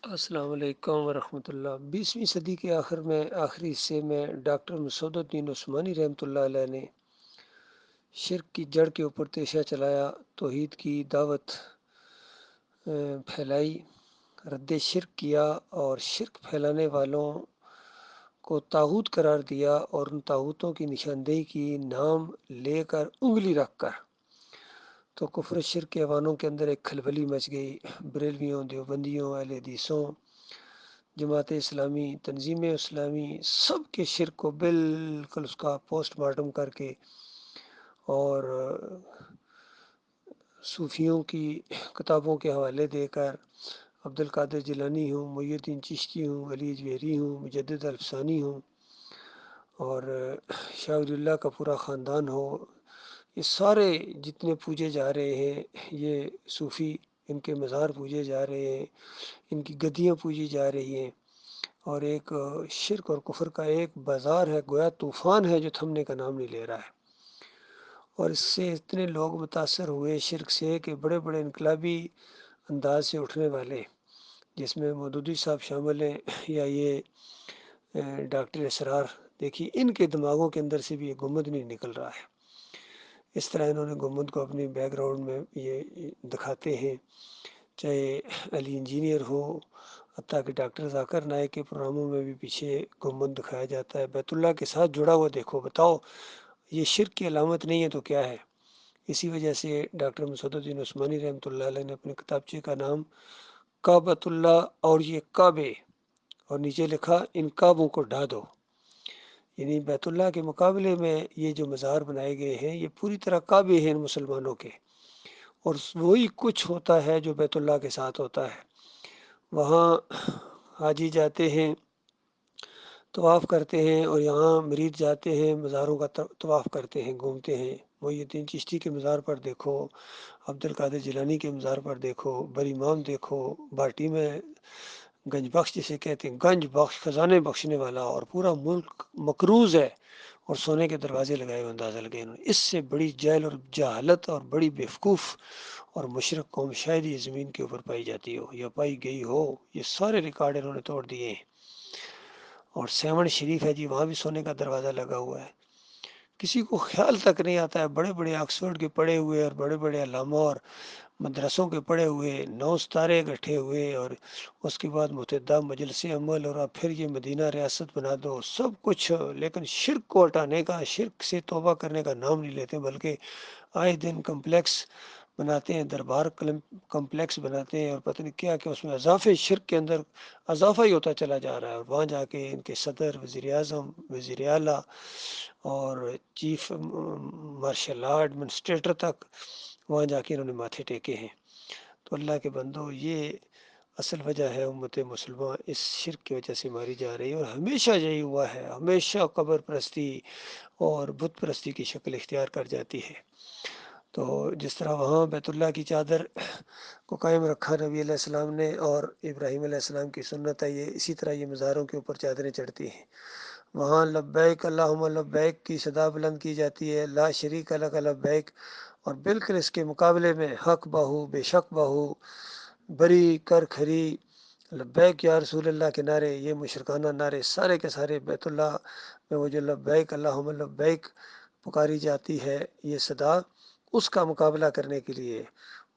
السلام علیکم ورحمۃ اللہ۔ 20ویں صدی کے آخری حصے میں ڈاکٹر مسعود الدین عثمانی رحمۃ اللہ علیہ نے شرک کی جڑ کے اوپر تیشہ چلایا، توحید کی دعوت پھیلائی، رد شرک کیا اور شرک پھیلانے والوں کو طاغوت قرار دیا اور ان طاغوتوں کی نشاندہی کی، نام لے کر انگلی رکھ کر۔ تو کفر شرک کے ایوانوں کے اندر ایک کھلبلی مچ گئی۔ بریلویوں، دیوبندیوں، اہل حدیثوں، جماعت اسلامی، تنظیم اسلامی، سب کے شرک کو بالکل اس کا پوسٹ مارٹم کر کے اور صوفیوں کی کتابوں کے حوالے دے کر، عبد القادر جیلانی ہوں، محی الدین چشتی ہوں، علی جویری ہوں، مجدد الفسانی ہوں اور شاہ ولی اللہ کا پورا خاندان ہو، یہ سارے جتنے پوجے جا رہے ہیں، یہ صوفی، ان کے مزار پوجے جا رہے ہیں، ان کی گدیاں پوجی جا رہی ہیں، اور ایک شرک اور کفر کا ایک بازار ہے، گویا طوفان ہے جو تھمنے کا نام نہیں لے رہا ہے۔ اور اس سے اتنے لوگ متاثر ہوئے شرک سے کہ بڑے بڑے انقلابی انداز سے اٹھنے والے، جس میں مودودی صاحب شامل ہیں، یا یہ ڈاکٹر اسرار، دیکھیے ان کے دماغوں کے اندر سے بھی یہ گنبد نہیں نکل رہا ہے۔ اس طرح انہوں نے گنبد کو اپنی بیک گراؤنڈ میں یہ دکھاتے ہیں، چاہے علی انجینئر ہو، حتیٰ کہ ڈاکٹر ذاکر نائک کے پروگراموں میں بھی پیچھے گنبد دکھایا جاتا ہے۔ بیت اللہ کے ساتھ جڑا ہوا دیکھو، بتاؤ یہ شرک کی علامت نہیں ہے تو کیا ہے؟ اسی وجہ سے ڈاکٹر مسعود الدین عثمانی رحمۃ اللہ علیہ نے اپنے کتابچے کا نام کعبۃ اللہ اور یہ کعبے، اور نیچے لکھا ان کعبوں کو ڈھا دو۔ یعنی بیت اللہ کے مقابلے میں یہ جو مزار بنائے گئے ہیں، یہ پوری طرح کعبے ہیں ان مسلمانوں کے، اور وہی کچھ ہوتا ہے جو بیت اللہ کے ساتھ ہوتا ہے۔ وہاں حاجی جاتے ہیں، طواف کرتے ہیں، اور یہاں مرید جاتے ہیں، مزاروں کا طواف کرتے ہیں، گھومتے ہیں۔ محی الدین چشتی کے مزار پر دیکھو، عبد القادر جیلانی کے مزار پر دیکھو، بری امام دیکھو، باٹی میں گنج بخش جسے کہتے ہیں، گنج بخش خزانے بخشنے والا، اور پورا ملک مقروض ہے اور سونے کے دروازے لگائے ہوئے، اندازہ لگے انہوں نے۔ اس سے بڑی جہل اور جہالت اور بڑی بیوقوف اور مشرک قوم شاید یہ زمین کے اوپر پائی جاتی ہو یا پائی گئی ہو۔ یہ سارے ریکارڈ انہوں نے توڑ دیے ہیں۔ اور سیون شریف ہے جی، وہاں بھی سونے کا دروازہ لگا ہوا ہے۔ کسی کو خیال تک نہیں آتا ہے، بڑے بڑے آکسفورڈ کے پڑھے ہوئے اور بڑے بڑے علامہ اور مدرسوں کے پڑھے ہوئے 9 ستارے اکٹھے ہوئے، اور اس کے بعد متحدہ مجلس عمل، اور اب پھر یہ مدینہ ریاست بنا دو، سب کچھ، لیکن شرک کو ہٹانے کا، شرک سے توبہ کرنے کا نام نہیں لیتے، بلکہ آئے دن کمپلیکس بناتے ہیں، دربار کمپلیکس بناتے ہیں، اور پتہ نہیں کیا کہ اس میں اضافے شرک کے اندر اضافہ ہی ہوتا چلا جا رہا ہے۔ اور وہاں جا کے ان کے صدر، وزیر اعظم، وزیر اعلیٰ اور چیف مارشل آرٹ ایڈمنسٹریٹر تک وہاں جا کے انہوں نے ماتھے ٹیکے ہیں۔ تو اللہ کے بندو، یہ اصل وجہ ہے امت مسلمہ اس شرک کی وجہ سے ماری جا رہی ہے، اور ہمیشہ یہی ہوا ہے، ہمیشہ قبر پرستی اور بت پرستی کی شکل اختیار کر جاتی ہے۔ تو جس طرح وہاں بیت اللہ کی چادر کو قائم رکھا نبی علیہ السلام نے، اور ابراہیم علیہ السلام کی سنت ہے، یہ اسی طرح یہ مزاروں کے اوپر چادریں چڑھتی ہیں۔ وہاں لبیک اللہم لبیک کی صدا بلند کی جاتی ہے، لا شریک لک لبیک، اور بالکل اس کے مقابلے میں حق بہو، بے شک بہو، بری کر کھری، لبیک یا رسول اللہ کے نعرے، یہ مشرکانہ نعرے سارے کے سارے بیت اللہ میں وہ جو لبیک اللہم لبیک پکاری جاتی ہے، یہ صدا اس کا مقابلہ کرنے کے لیے۔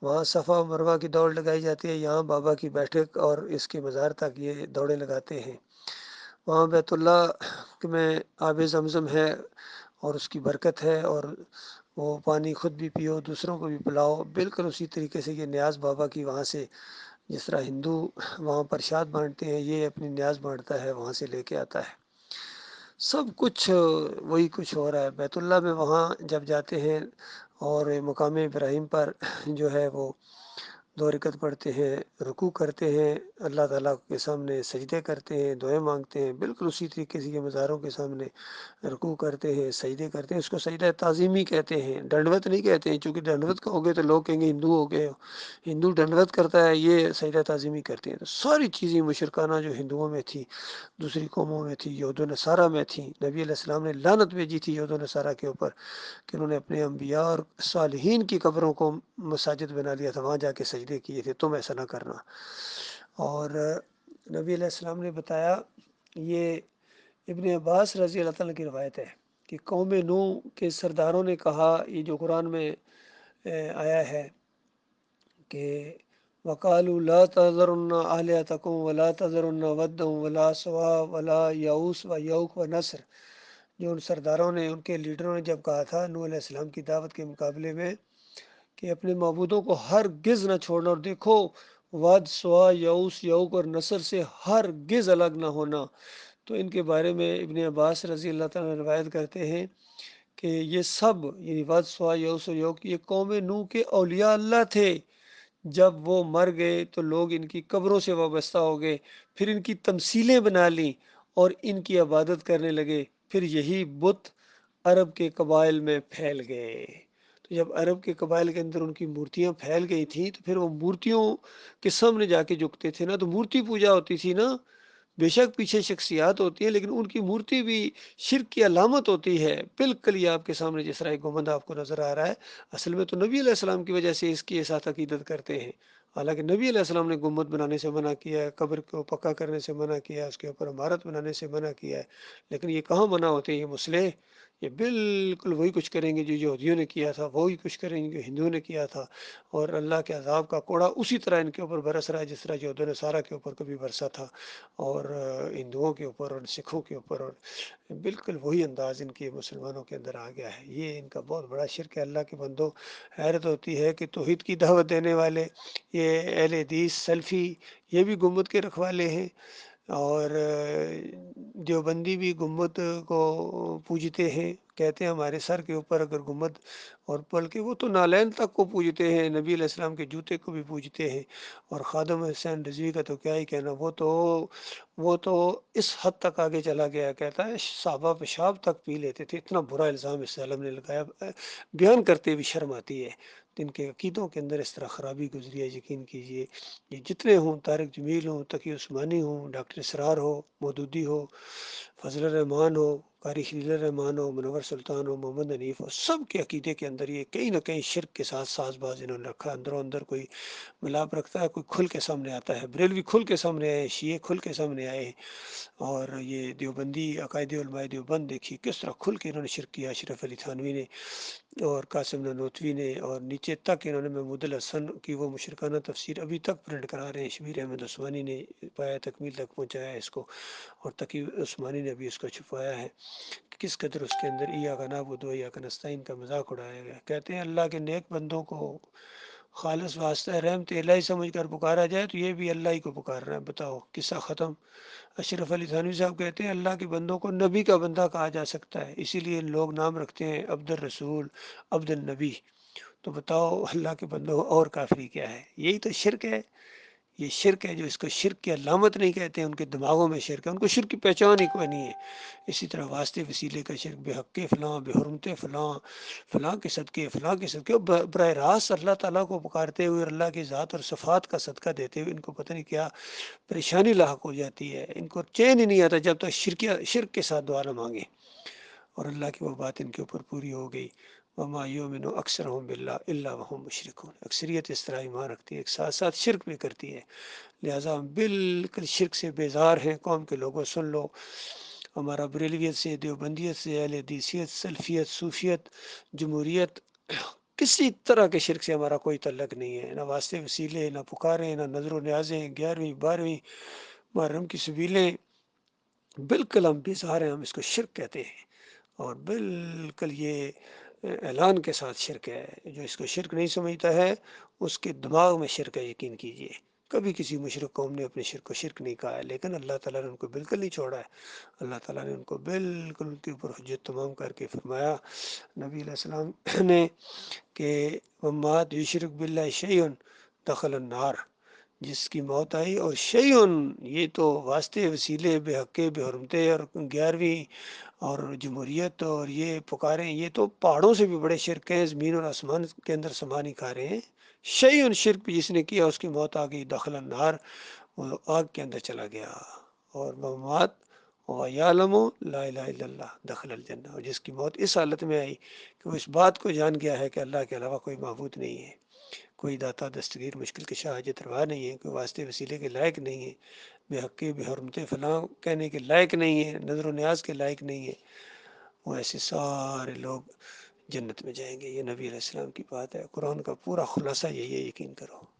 وہاں صفا و مروہ کی دوڑ لگائی جاتی ہے، یہاں بابا کی بیٹھک اور اس کے مزار تک یہ دوڑیں لگاتے ہیں۔ وہاں بیت اللہ میں آب زمزم ہے اور اس کی برکت ہے، اور وہ پانی خود بھی پیو، دوسروں کو بھی پلاؤ، بالکل اسی طریقے سے یہ نیاز بابا کی وہاں سے، جس طرح ہندو وہاں پرشاد بانٹتے ہیں، یہ اپنی نیاز بانٹتا ہے، وہاں سے لے کے آتا ہے۔ سب کچھ وہی کچھ ہو رہا ہے بیت اللہ میں۔ وہاں جب جاتے ہیں اور مقام ابراہیم پر جو ہے وہ 2 رکعت پڑھتے ہیں، رکوع کرتے ہیں، اللہ تعالیٰ کے سامنے سجدے کرتے ہیں، دعائیں مانگتے ہیں، بالکل اسی طریقے سے یہ مزاروں کے سامنے رکوع کرتے ہیں، سجدے کرتے ہیں۔ اس کو سجدہ تعظیمی کہتے ہیں، ڈنڈوت نہیں کہتے ہیں، چونکہ ڈنڈوت کہو گے تو لوگ کہیں گے ہندو ہو گئے، ہندو ڈنڈوت کرتا ہے، یہ سجدہ تعظیمی کرتے ہیں۔ تو ساری چیزیں مشرکانہ جو ہندوؤں میں تھی، دوسری قوموں میں تھی، یہود و نصارہ میں تھیں، نبی علیہ السلام نے لعنت بھیجی تھی یہود و نصارہ کے اوپر کہ انہوں نے اپنے انبیاء اور صالحین کی قبروں کو مساجد بنا لیا تھا، وہاں جا کے سجدے کیے تھے، تم ایسا نہ کرنا۔ اور نبی علیہ السلام نے بتایا، یہ ابن عباس رضی اللہ تعالیٰ کی روایت ہے کہ قوم نوح کے سرداروں نے کہا، یہ جو قرآن میں آیا ہے کہ وقالوا لا تذرن آلهتكم ولا تذرن ودا ولا سواع ولا یعوس و یعوق و نصر، جو ان سرداروں نے، ان کے لیڈروں نے جب کہا تھا نوح علیہ السلام کی دعوت کے مقابلے میں کہ اپنے معبودوں کو ہرگز نہ چھوڑنا، اور دیکھو واد سوا یعوس یعوق اور نصر سے ہرگز الگ نہ ہونا، تو ان کے بارے میں ابن عباس رضی اللہ تعالیٰ روایت کرتے ہیں کہ یہ سب یعنی واد سوا یعوس اور یعوق یہ قوم نوح کے اولیاء اللہ تھے، جب وہ مر گئے تو لوگ ان کی قبروں سے وابستہ ہو گئے، پھر ان کی تمثیلیں بنا لیں اور ان کی عبادت کرنے لگے، پھر یہی بت عرب کے قبائل میں پھیل گئے۔ تو جب عرب کے قبائل کے اندر ان کی مورتیاں پھیل گئی تھیں تو پھر وہ مورتیوں کے سامنے جا کے جھکتے تھے نا، تو مورتی پوجا ہوتی تھی نا، بے شک پیچھے شخصیات ہوتی ہیں لیکن ان کی مورتی بھی شرک کی علامت ہوتی ہے۔ بالکل یہ آپ کے سامنے جس طرح ایک گنبد آپ کو نظر آ رہا ہے، اصل میں تو نبی علیہ السلام کی وجہ سے اس کی ساتھ عقیدت کرتے ہیں، حالانکہ نبی علیہ السلام نے گنبد بنانے سے منع کیا ہے، قبر کو پکا کرنے سے منع کیا ہے، اس کے اوپر عمارت بنانے سے منع کیا ہے، لیکن یہ کہاں منع ہوتے ہیں یہ مسئلے؟ یہ بالکل وہی کچھ کریں گے جو یہودیوں نے کیا تھا، وہی کچھ کریں گے جو ہندوؤں نے کیا تھا، اور اللہ کے عذاب کا کوڑا اسی طرح ان کے اوپر برس رہا ہے جس طرح یہود و نصارہ کے اوپر کبھی برسا تھا، اور ہندوؤں کے اوپر اور سکھوں کے اوپر، اور بالکل وہی انداز ان کے مسلمانوں کے اندر آ گیا ہے۔ یہ ان کا بہت بڑا شرک ہے۔ اللہ کے بندوں، حیرت ہوتی ہے کہ توحید کی دعوت دینے والے یہ اہل حدیث سلفی یہ بھی گنبد کے رکھوالے ہیں، اور دیوبندی بھی گنبد کو پوجتے ہیں، کہتے ہیں ہمارے سر کے اوپر اگر گنبد، اور بلکہ وہ تو نالین تک کو پوجتے ہیں، نبی علیہ السلام کے جوتے کو بھی پوجتے ہیں، اور خادم حسین رضوی کا تو کیا ہی کہنا، وہ تو اس حد تک آگے چلا گیا، کہتا ہے صحابہ پیشاب تک پی لیتے تھے، اتنا برا الزام اس عالم نے لگایا، بیان کرتے بھی شرم آتی ہے۔ جن کے عقیدوں کے اندر اس طرح خرابی گزری ہے، یقین کیجئے یہ جتنے ہوں، طارق جمیل ہوں، تقی عثمانی ہوں، ڈاکٹر اسرار ہو، مودودی ہو، فضل الرحمان ہو، قاری خلیل الرحمان ہو، منور سلطان ہو، محمد حنیف ہو، سب کے عقیدے کے اندر یہ کہیں نہ کہیں شرک کے ساتھ ساز باز انہوں نے رکھا ہے، اندروں اندر کوئی ملاپ رکھتا ہے، کوئی کھل کے سامنے آتا ہے، بریلوی کھل کے سامنے آئے، شیعہ کھل کے سامنے آئے، اور یہ دیوبندی عقائد علماء دیوبند دیکھی کس طرح کھل کے انہوں نے شرک کیا، اشرف علی تھانوی نے اور قاسم نانوتوی نے، اور نیچے تک انہوں نے محمود الحسن کی وہ مشرکانہ تفسیر ابھی تک پرنٹ کرا رہے ہیں، شبیر احمد عثمانی نے پایا تکمیل تک پہنچایا ہے اس کو، اور تقی عثمانی نے بھی اس کو چھپایا ہے کہ کس قدر اس کے اندر ایاک نعبد و ایاک نستعین کا مذاق اڑایا گیا۔ کہتے ہیں اللہ کے نیک بندوں کو خالص واسطہ رحمت الہی سمجھ کر پکارا جائے تو یہ بھی اللہ ہی کو پکار رہا ہے، بتاؤ قصہ ختم۔ اشرف علی تھانوی صاحب کہتے ہیں اللہ کے بندوں کو نبی کا بندہ کہا جا سکتا ہے، اسی لیے لوگ نام رکھتے ہیں عبد الرسول، عبد النبی، تو بتاؤ اللہ کے بندوں اور کافری کیا ہے؟ یہی تو شرک ہے، یہ شرک ہے جو اس کو شرک کی علامت نہیں کہتے ہیں، ان کے دماغوں میں شرک ہے، ان کو شرک کی پہچان ہی کوئی نہیں ہے۔ اسی طرح واسطے وسیلے کا شرک، بے حق فلاں، بے حرمت فلاں، فلاں کے صدقے، فلاں کے صدقے، براہ راست اللہ تعالیٰ کو پکارتے ہوئے اور اللہ کی ذات اور صفات کا صدقہ دیتے ہوئے ان کو پتہ نہیں کیا پریشانی لاحق ہو جاتی ہے، ان کو چین ہی نہیں آتا جب تک شرک کے ساتھ دعا نہ مانگے، اور اللہ کی وہ بات ان کے اوپر پوری ہو گئی۔ وما یؤمن اکثرهم باللہ الا وهم مشرکون، اکثریت اس طرح ایمان رکھتی ہے، ایک ساتھ ساتھ شرک بھی کرتی ہے، لہٰذا ہم بالکل شرک سے بیزار ہیں۔ قوم کے لوگوں سن لو، ہمارا بریلویت سے، دیوبندیت سے، اہل حدیثیت، سلفیت، صوفیت، جمہوریت، کسی طرح کے شرک سے ہمارا کوئی تعلق نہیں ہے، نہ واسطے وسیلے، نہ پکاریں، نہ نظر و نیازیں، 11ویں 12ویں محرم کی سبیلیں، بالکل ہم بیزار ہیں، ہم اس کو شرک کہتے ہیں، اور بالکل یہ اعلان کے ساتھ شرک ہے۔ جو اس کو شرک نہیں سمجھتا ہے اس کے دماغ میں شرک ہے، یقین کیجئے۔ کبھی کسی مشرک قوم نے اپنے شرک کو شرک نہیں کہا ہے، لیکن اللہ تعالیٰ نے ان کو بالکل نہیں چھوڑا ہے، اللہ تعالیٰ نے ان کو بالکل ان کے اوپر حجت تمام کر کے فرمایا نبی علیہ السلام نے کہ ومات یشرک باللہ شیء دخل النار، جس کی موت آئی اور شیئن، یہ تو واسطے وسیلے، بے حقے، بے حرمتے، اور 11ویں اور جمہوریت اور یہ پکاریں، یہ تو پہاڑوں سے بھی بڑے شرک ہیں، زمین اور آسمان کے اندر سما نہیں کھا رہے ہیں۔ شیئن شرک بھی جس نے کیا اس کی موت آ گئی، دخل النار، وہ آگ کے اندر چلا گیا، اور موات وَيَعْلَمُ لَا إِلَهَ إِلَّا اللَّهُ دخل الجنہ، اور جس کی موت اس حالت میں آئی کہ وہ اس بات کو جان گیا ہے کہ اللہ کے علاوہ کوئی معبود نہیں ہے۔ کوئی داتا دستگیر مشکل کشا حاجت روا نہیں ہے، کوئی واسطے وسیلے کے لائق نہیں ہے، بے حقی بے حرمت فلاں کہنے کے لائق نہیں ہے، نظر و نیاز کے لائق نہیں ہے، وہ ایسے سارے لوگ جنت میں جائیں گے۔ یہ نبی علیہ السلام کی بات ہے، قرآن کا پورا خلاصہ یہی ہے، یقین کرو۔